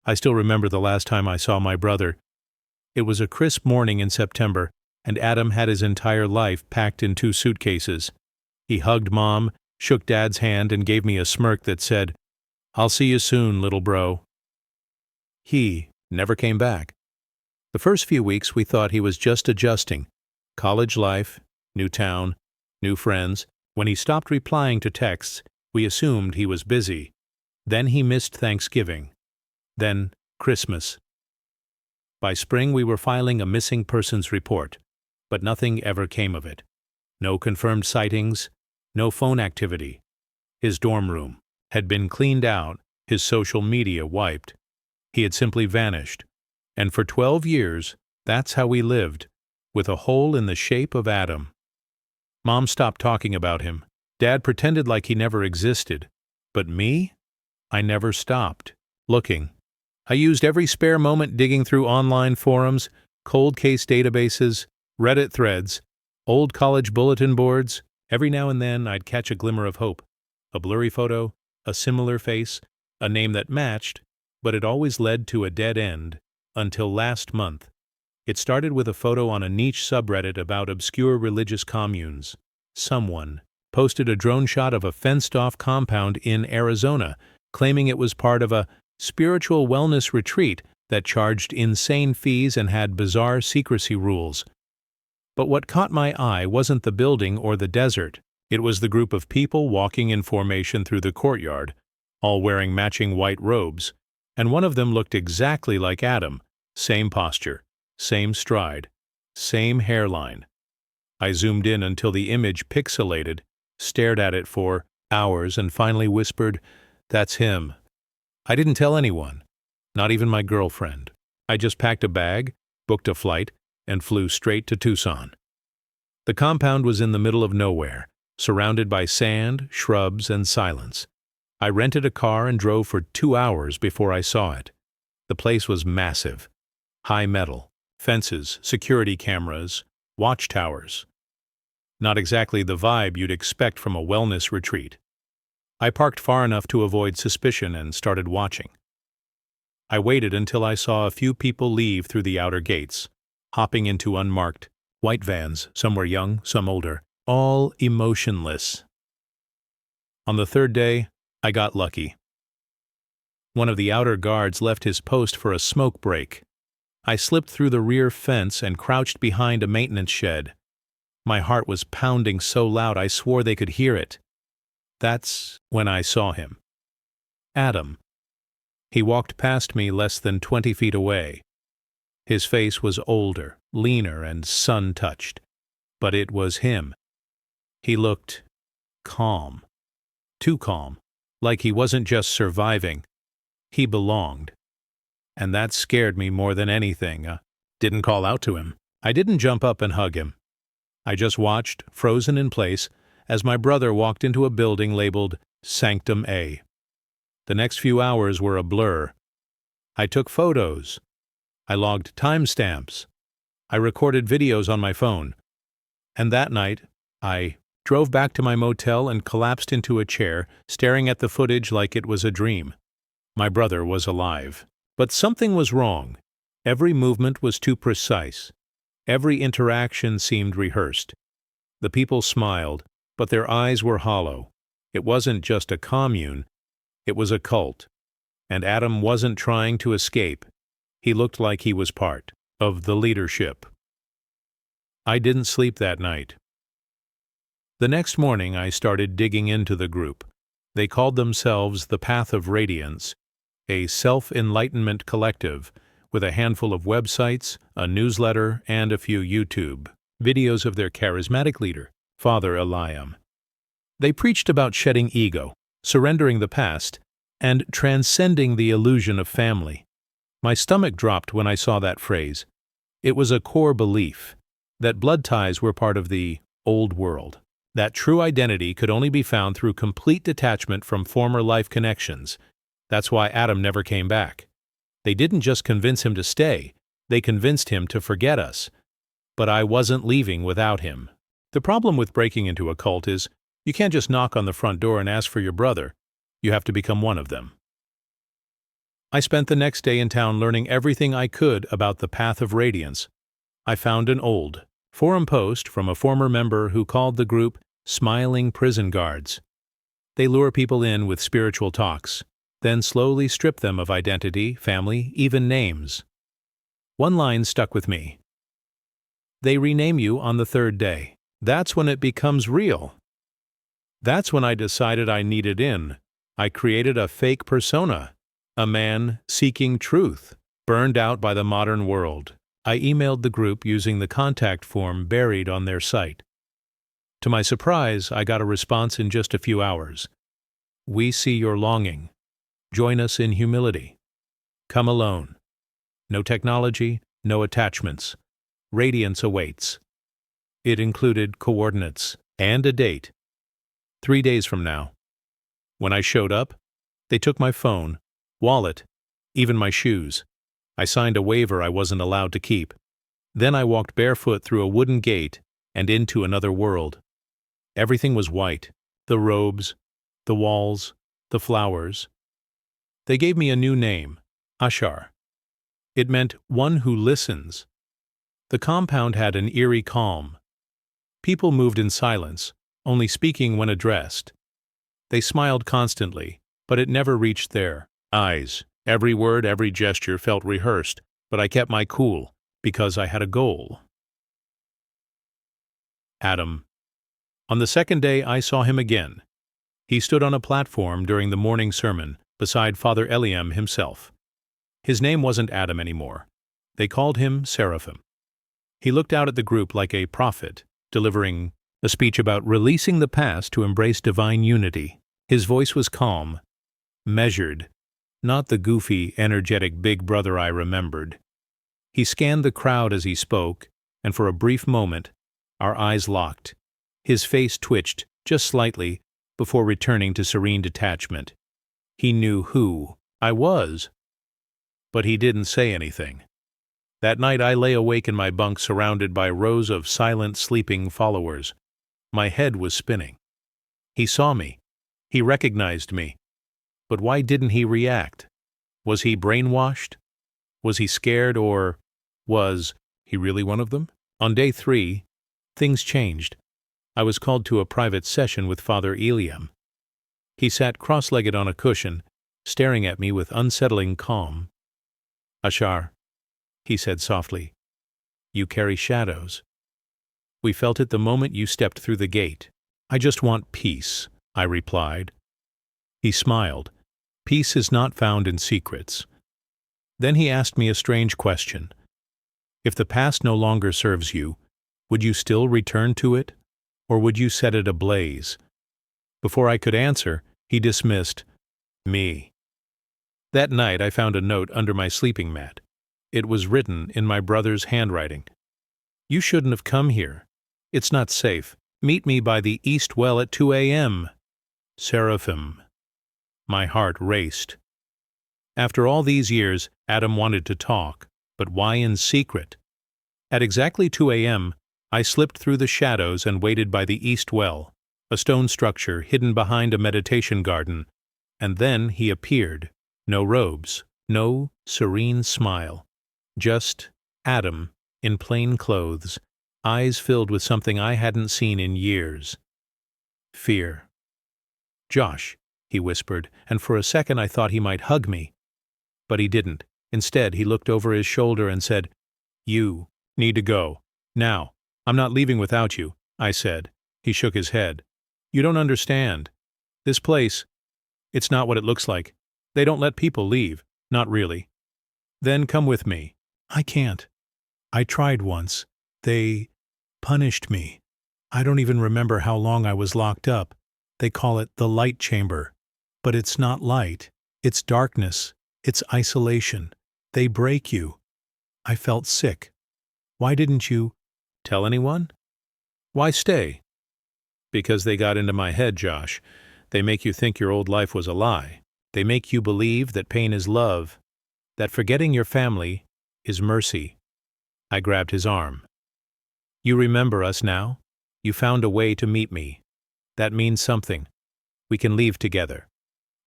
I still remember the last time I saw my brother. It was a crisp morning in September, and Adam had his entire life packed in 2 suitcases. He hugged Mom, shook Dad's hand, and gave me a smirk that said, "I'll see you soon, little bro." He never came back. The first few weeks we thought he was just adjusting. College life, new town, new friends. When he stopped replying to texts, we assumed he was busy. Then he missed Thanksgiving. Then Christmas. By spring we were filing a missing persons report, but nothing ever came of it. No confirmed sightings, no phone activity. His dorm room had been cleaned out, his social media wiped. He had simply vanished. And for 12 years, that's how we lived, with a hole in the shape of Adam. Mom stopped talking about him. Dad pretended like he never existed. But me? I never stopped looking. I used every spare moment digging through online forums, cold case databases, Reddit threads, old college bulletin boards. Every now and then I'd catch a glimmer of hope. A blurry photo, a similar face, a name that matched, but it always led to a dead end. Until last month. It started with a photo on a niche subreddit about obscure religious communes. Someone posted a drone shot of a fenced-off compound in Arizona, claiming it was part of a spiritual wellness retreat that charged insane fees and had bizarre secrecy rules. But what caught my eye wasn't the building or the desert. It was the group of people walking in formation through the courtyard, all wearing matching white robes, and one of them looked exactly like Adam. Same posture, same stride, same hairline. I zoomed in until the image pixelated, stared at it for hours, and finally whispered, "That's him." I didn't tell anyone, not even my girlfriend. I just packed a bag, booked a flight, and flew straight to Tucson. The compound was in the middle of nowhere, surrounded by sand, shrubs, and silence. I rented a car and drove for 2 hours before I saw it. The place was massive. High metal, fences, security cameras, watchtowers. Not exactly the vibe you'd expect from a wellness retreat. I parked far enough to avoid suspicion and started watching. I waited until I saw a few people leave through the outer gates, hopping into unmarked, white vans, some were young, some older, all emotionless. On the 3rd day, I got lucky. One of the outer guards left his post for a smoke break. I slipped through the rear fence and crouched behind a maintenance shed. My heart was pounding so loud I swore they could hear it. That's when I saw him. Adam. He walked past me less than 20 feet away. His face was older, leaner, and sun-touched. But it was him. He looked calm. Too calm. Like he wasn't just surviving, he belonged. And that scared me more than anything. Didn't call out to him. I didn't jump up and hug him. I just watched, frozen in place, as my brother walked into a building labeled Sanctum A. The next few hours were a blur. I took photos. I logged timestamps. I recorded videos on my phone. And that night, I drove back to my motel and collapsed into a chair, staring at the footage like it was a dream. My brother was alive. But something was wrong. Every movement was too precise. Every interaction seemed rehearsed. The people smiled, but their eyes were hollow. It wasn't just a commune, it was a cult. And Adam wasn't trying to escape. He looked like he was part of the leadership. I didn't sleep that night. The next morning I started digging into the group. They called themselves the Path of Radiance, a self-enlightenment collective with a handful of websites, a newsletter, and a few YouTube videos of their charismatic leader, Father Eliam. They preached about shedding ego, surrendering the past, and transcending the illusion of family. My stomach dropped when I saw that phrase. It was a core belief that blood ties were part of the old world, that true identity could only be found through complete detachment from former life connections. That's why Adam never came back. They didn't just convince him to stay, they convinced him to forget us. But I wasn't leaving without him. The problem with breaking into a cult is you can't just knock on the front door and ask for your brother. You have to become one of them. I spent the next day in town learning everything I could about the path of radiance. I found an old forum post from a former member who called the group Smiling Prison Guards. They lure people in with spiritual talks, then slowly strip them of identity, family, even names. One line stuck with me. They rename you on the third day. That's when it becomes real. That's when I decided I needed in. I created a fake persona, a man seeking truth, burned out by the modern world. I emailed the group using the contact form buried on their site. To my surprise, I got a response in just a few hours. We see your longing. Join us in humility. Come alone. No technology, no attachments. Radiance awaits. It included coordinates and a date. 3 days from now. When I showed up, they took my phone, wallet, even my shoes. I signed a waiver I wasn't allowed to keep. Then I walked barefoot through a wooden gate and into another world. Everything was white. The robes, the walls, the flowers. They gave me a new name, Ashar. It meant one who listens. The compound had an eerie calm. People moved in silence, only speaking when addressed. They smiled constantly, but it never reached their eyes. Every word, every gesture felt rehearsed, but I kept my cool, because I had a goal. Adam. On the second day I saw him again. He stood on a platform during the morning sermon, beside Father Eliam himself. His name wasn't Adam anymore. They called him Seraphim. He looked out at the group like a prophet, delivering a speech about releasing the past to embrace divine unity. His voice was calm, measured, not the goofy, energetic big brother I remembered. He scanned the crowd as he spoke, and for a brief moment, our eyes locked. His face twitched, just slightly, before returning to serene detachment. He knew who I was, but he didn't say anything. That night I lay awake in my bunk surrounded by rows of silent, sleeping followers. My head was spinning. He saw me. He recognized me. But why didn't he react? Was he brainwashed? Was he scared, or was he really one of them? On day 3, things changed. I was called to a private session with Father Eliam. He sat cross-legged on a cushion, staring at me with unsettling calm. Ashar, he said softly, you carry shadows. We felt it the moment you stepped through the gate. I just want peace, I replied. He smiled. Peace is not found in secrets. Then he asked me a strange question. If the past no longer serves you, would you still return to it, or would you set it ablaze? Before I could answer, he dismissed me. That night I found a note under my sleeping mat. It was written in my brother's handwriting. You shouldn't have come here. It's not safe. Meet me by the east well at 2 a.m. Seraphim. My heart raced. After all these years, Adam wanted to talk, but why in secret? At exactly 2 a.m., I slipped through the shadows and waited by the east well, a stone structure hidden behind a meditation garden, and then he appeared. No robes, no serene smile. Just Adam, in plain clothes, eyes filled with something I hadn't seen in years. Fear. Josh, he whispered, and for a second I thought he might hug me. But he didn't. Instead, he looked over his shoulder and said, You need to go. Now. I'm not leaving without you, I said. He shook his head. You don't understand. This place, it's not what it looks like. They don't let people leave. Not really. Then come with me. I can't. I tried once. They punished me. I don't even remember how long I was locked up. They call it the light chamber. But it's not light. It's darkness. It's isolation. They break you. I felt sick. Why didn't you tell anyone? Why stay? Because they got into my head, Josh. They make you think your old life was a lie. They make you believe that pain is love, that forgetting your family is mercy. I grabbed his arm. You remember us now? You found a way to meet me. That means something. We can leave together.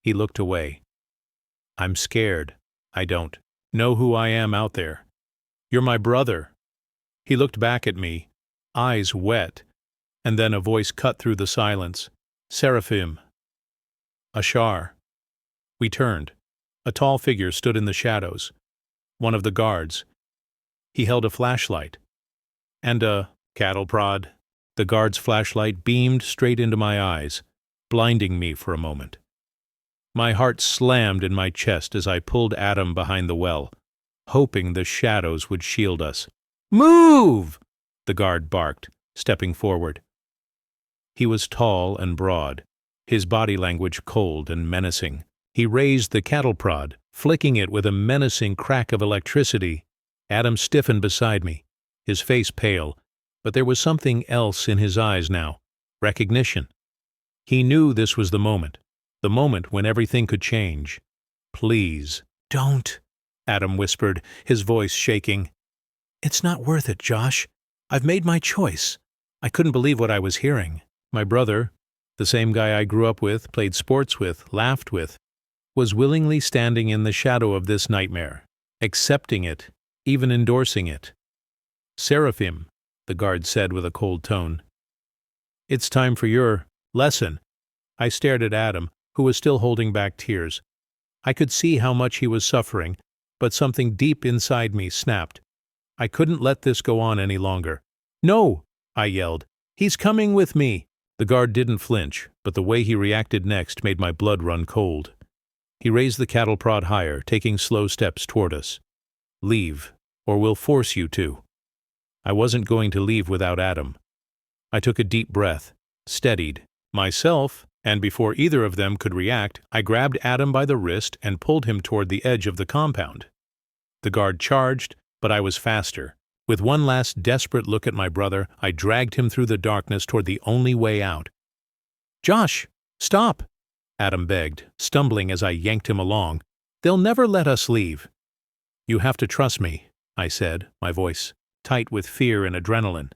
He looked away. I'm scared, I don't know who I am out there. You're my brother." He looked back at me, eyes wet, and then a voice cut through the silence. "Seraphim." "Ashar." We turned. A tall figure stood in the shadows. One of the guards. He held a flashlight. And a cattle prod. The guard's flashlight beamed straight into my eyes, blinding me for a moment. My heart slammed in my chest as I pulled Adam behind the well, hoping the shadows would shield us. "Move!" the guard barked, stepping forward. He was tall and broad, his body language cold and menacing. He raised the cattle prod, flicking it with a menacing crack of electricity. Adam stiffened beside me, his face pale, but there was something else in his eyes now. Recognition. He knew this was the moment when everything could change. "Please, don't," Adam whispered, his voice shaking. "It's not worth it, Josh. I've made my choice." I couldn't believe what I was hearing. My brother, the same guy I grew up with, played sports with, laughed with, was willingly standing in the shadow of this nightmare, accepting it, even endorsing it. "Seraphim," the guard said with a cold tone. "It's time for your lesson." I stared at Adam, who was still holding back tears. I could see how much he was suffering, but something deep inside me snapped. I couldn't let this go on any longer. "No!" I yelled. "He's coming with me!" The guard didn't flinch, but the way he reacted next made my blood run cold. He raised the cattle prod higher, taking slow steps toward us. "Leave, or we'll force you to." I wasn't going to leave without Adam. I took a deep breath, steadied myself, and before either of them could react, I grabbed Adam by the wrist and pulled him toward the edge of the compound. The guard charged, but I was faster. With one last desperate look at my brother, I dragged him through the darkness toward the only way out. "Josh, stop!" Adam begged, stumbling as I yanked him along. "They'll never let us leave." "You have to trust me," I said, my voice tight with fear and adrenaline.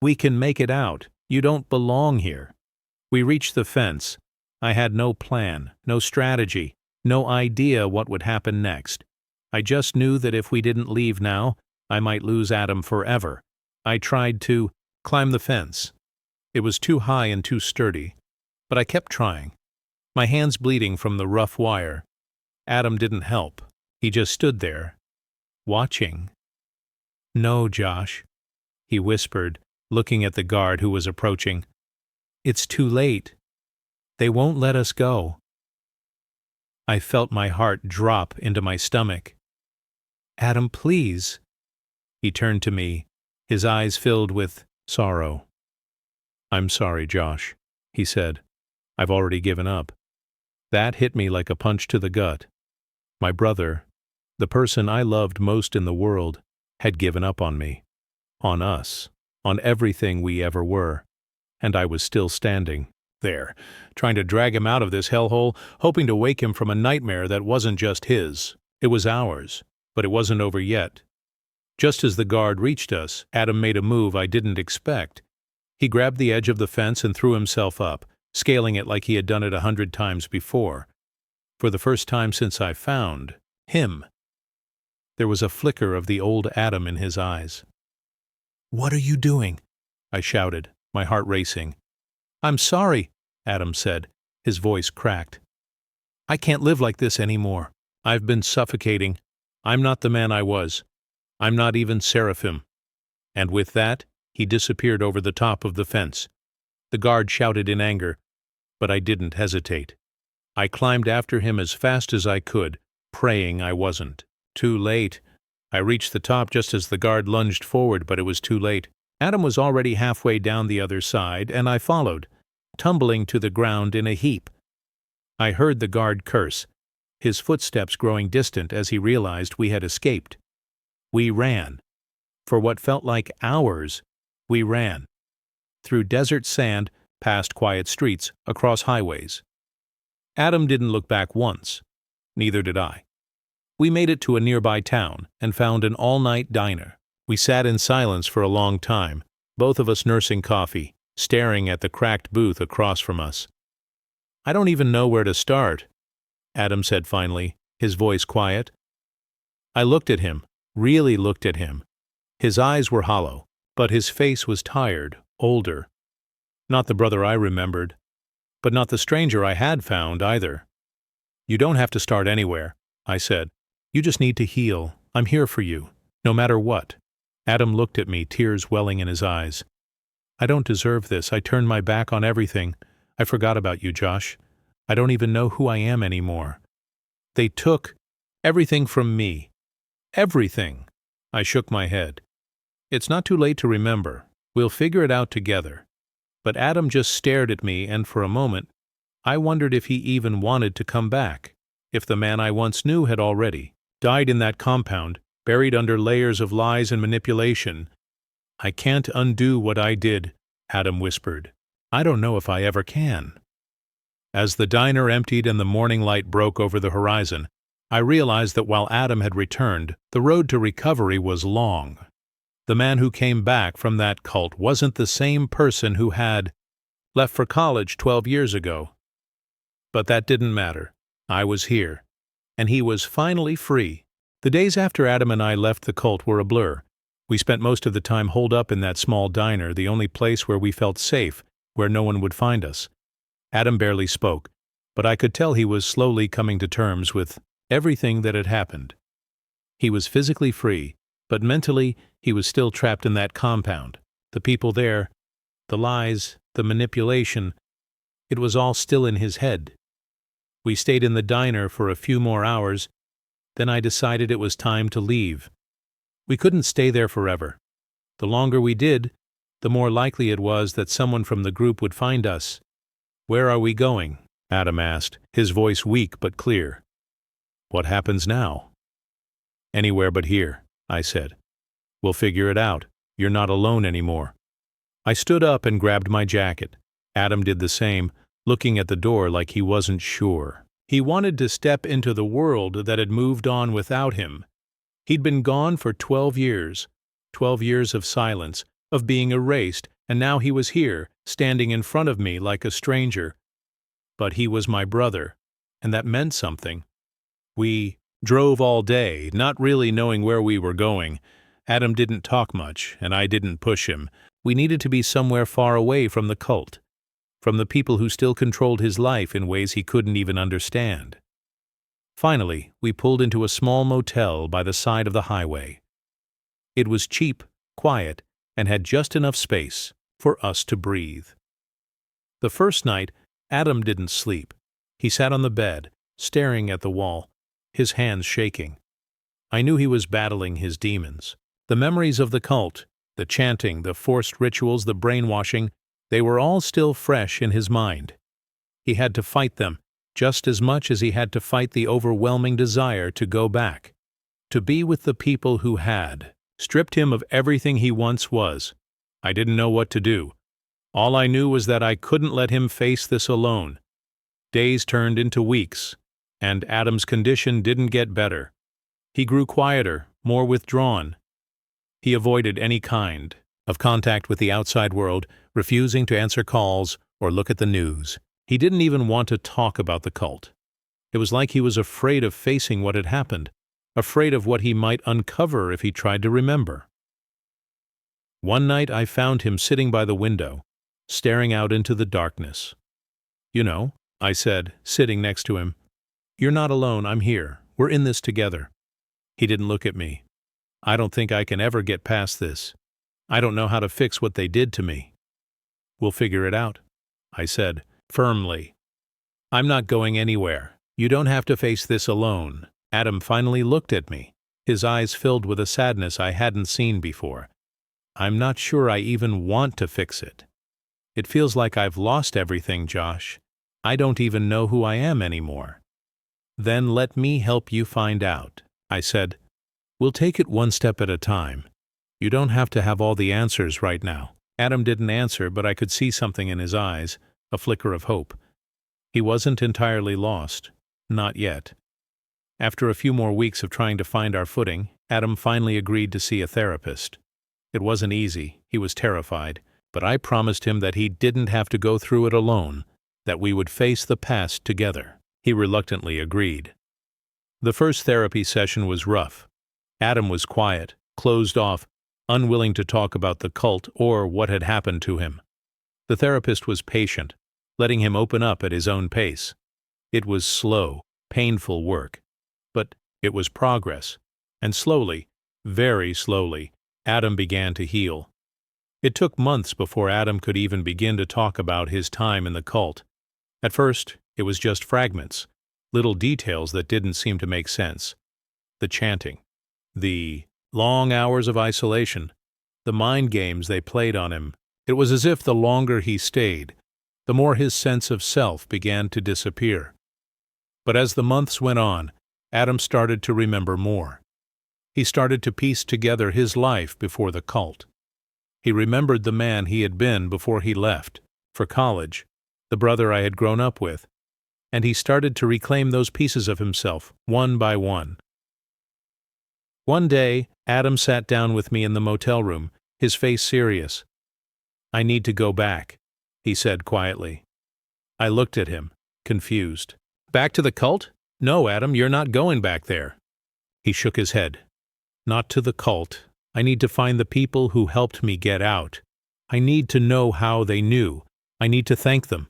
"We can make it out. You don't belong here." We reached the fence. I had no plan, no strategy, no idea what would happen next. I just knew that if we didn't leave now, I might lose Adam forever. I tried to climb the fence. It was too high and too sturdy, but I kept trying, my hands bleeding from the rough wire. Adam didn't help. He just stood there, watching. "No, Josh," he whispered, looking at the guard who was approaching. "It's too late. They won't let us go." I felt my heart drop into my stomach. "Adam, please." He turned to me, his eyes filled with sorrow. "I'm sorry, Josh," he said. "I've already given up." That hit me like a punch to the gut. My brother, the person I loved most in the world, had given up on me, on us, on everything we ever were, and I was still standing there, trying to drag him out of this hellhole, hoping to wake him from a nightmare that wasn't just his. It was ours, but it wasn't over yet. Just as the guard reached us, Adam made a move I didn't expect. He grabbed the edge of the fence and threw himself up, scaling it like he had done it 100 times before. For the first time since I found him, there was a flicker of the old Adam in his eyes. "What are you doing?" I shouted, my heart racing. "I'm sorry," Adam said, his voice cracked. "I can't live like this anymore. I've been suffocating. I'm not the man I was. I'm not even Seraphim." And with that, he disappeared over the top of the fence. The guard shouted in anger, but I didn't hesitate. I climbed after him as fast as I could, praying I wasn't. Too late. I reached the top just as the guard lunged forward, but it was too late. Adam was already halfway down the other side, and I followed, tumbling to the ground in a heap. I heard the guard curse, his footsteps growing distant as he realized we had escaped. We ran. For what felt like hours, we ran. Through desert sand, past quiet streets, across highways. Adam didn't look back once. Neither did I. We made it to a nearby town and found an all-night diner. We sat in silence for a long time, both of us nursing coffee, staring at the cracked booth across from us. "I don't even know where to start," Adam said finally, his voice quiet. I looked at him, really looked at him. His eyes were hollow, but his face was tired, older. Not the brother I remembered, but not the stranger I had found either. "You don't have to start anywhere," I said. "You just need to heal. I'm here for you, no matter what." Adam looked at me, tears welling in his eyes. "I don't deserve this. I turned my back on everything. I forgot about you, Josh. I don't even know who I am anymore. They took everything from me. Everything." I shook my head. "It's not too late to remember. We'll figure it out together." But Adam just stared at me, and for a moment, I wondered if he even wanted to come back, if the man I once knew had already died in that compound, buried under layers of lies and manipulation. "I can't undo what I did," Adam whispered. "I don't know if I ever can." As the diner emptied and the morning light broke over the horizon, I realized that while Adam had returned, the road to recovery was long. The man who came back from that cult wasn't the same person who had left for college 12 years ago. But that didn't matter. I was here, and he was finally free. The days after Adam and I left the cult were a blur. We spent most of the time holed up in that small diner, the only place where we felt safe, where no one would find us. Adam barely spoke, but I could tell he was slowly coming to terms with everything that had happened. He was physically free, but mentally he was still trapped in that compound. The people there, the lies, the manipulation, it was all still in his head. We stayed in the diner for a few more hours, then I decided it was time to leave. We couldn't stay there forever. The longer we did, the more likely it was that someone from the group would find us. "Where are we going?" Adam asked, his voice weak but clear. "What happens now?" "Anywhere but here," I said. "We'll figure it out. You're not alone anymore." I stood up and grabbed my jacket. Adam did the same, looking at the door like he wasn't sure. He wanted to step into the world that had moved on without him. He'd been gone for 12 years, 12 years of silence, of being erased, and now he was here, standing in front of me like a stranger. But he was my brother, and that meant something. We drove all day, not really knowing where we were going. Adam didn't talk much, and I didn't push him. We needed to be somewhere far away from the cult, from the people who still controlled his life in ways he couldn't even understand. Finally, we pulled into a small motel by the side of the highway. It was cheap, quiet, and had just enough space for us to breathe. The first night, Adam didn't sleep. He sat on the bed, staring at the wall, his hands shaking. I knew he was battling his demons. The memories of the cult, the chanting, the forced rituals, the brainwashing, they were all still fresh in his mind. He had to fight them, just as much as he had to fight the overwhelming desire to go back, to be with the people who had stripped him of everything he once was. I didn't know what to do. All I knew was that I couldn't let him face this alone. Days turned into weeks, and Adam's condition didn't get better. He grew quieter, more withdrawn. He avoided any kind of contact with the outside world, refusing to answer calls or look at the news. He didn't even want to talk about the cult. It was like he was afraid of facing what had happened, afraid of what he might uncover if he tried to remember. One night I found him sitting by the window, staring out into the darkness. "You know," I said, sitting next to him, "you're not alone, I'm here. We're in this together." He didn't look at me. "I don't think I can ever get past this. I don't know how to fix what they did to me." "We'll figure it out," I said, firmly. "I'm not going anywhere. You don't have to face this alone." Adam finally looked at me, his eyes filled with a sadness I hadn't seen before. "I'm not sure I even want to fix it. It feels like I've lost everything, Josh. I don't even know who I am anymore." "Then let me help you find out," I said. "We'll take it one step at a time. You don't have to have all the answers right now." Adam didn't answer, but I could see something in his eyes, a flicker of hope. He wasn't entirely lost. Not yet. After a few more weeks of trying to find our footing, Adam finally agreed to see a therapist. It wasn't easy, he was terrified, but I promised him that he didn't have to go through it alone, that we would face the past together. He reluctantly agreed. The first therapy session was rough. Adam was quiet, closed off, unwilling to talk about the cult or what had happened to him. The therapist was patient, letting him open up at his own pace. It was slow, painful work, but it was progress, and slowly, very slowly, Adam began to heal. It took months before Adam could even begin to talk about his time in the cult. At first, it was just fragments, little details that didn't seem to make sense. The chanting, the long hours of isolation, the mind games they played on him. It was as if the longer he stayed, the more his sense of self began to disappear. But as the months went on, Adam started to remember more. He started to piece together his life before the cult. He remembered the man he had been before he left, for college, the brother I had grown up with, and he started to reclaim those pieces of himself, one by one. One day, Adam sat down with me in the motel room, his face serious. "I need to go back," he said quietly. I looked at him, confused. "Back to the cult? No, Adam, you're not going back there." He shook his head. "Not to the cult. I need to find the people who helped me get out. I need to know how they knew. I need to thank them."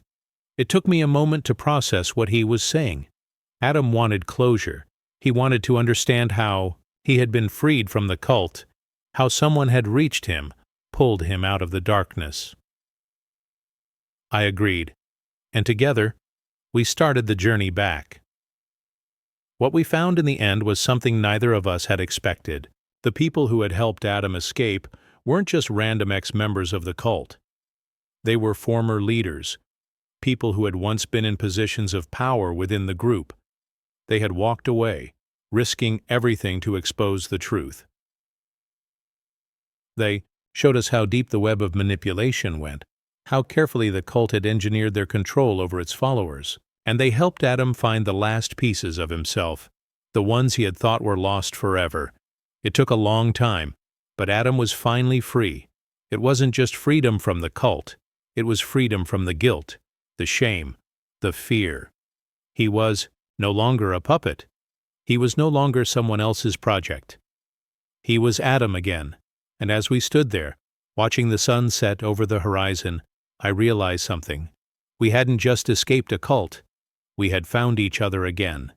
It took me a moment to process what he was saying. Adam wanted closure. He wanted to understand how he had been freed from the cult, how someone had reached him, pulled him out of the darkness. I agreed, and together, we started the journey back. What we found in the end was something neither of us had expected. The people who had helped Adam escape weren't just random ex-members of the cult. They were former leaders, people who had once been in positions of power within the group. They had walked away, risking everything to expose the truth. They showed us how deep the web of manipulation went, how carefully the cult had engineered their control over its followers, and they helped Adam find the last pieces of himself, the ones he had thought were lost forever. It took a long time, but Adam was finally free. It wasn't just freedom from the cult, it was freedom from the guilt, the shame, the fear. He was no longer a puppet. He was no longer someone else's project. He was Adam again, and as we stood there, watching the sun set over the horizon, I realized something. We hadn't just escaped a cult. We had found each other again.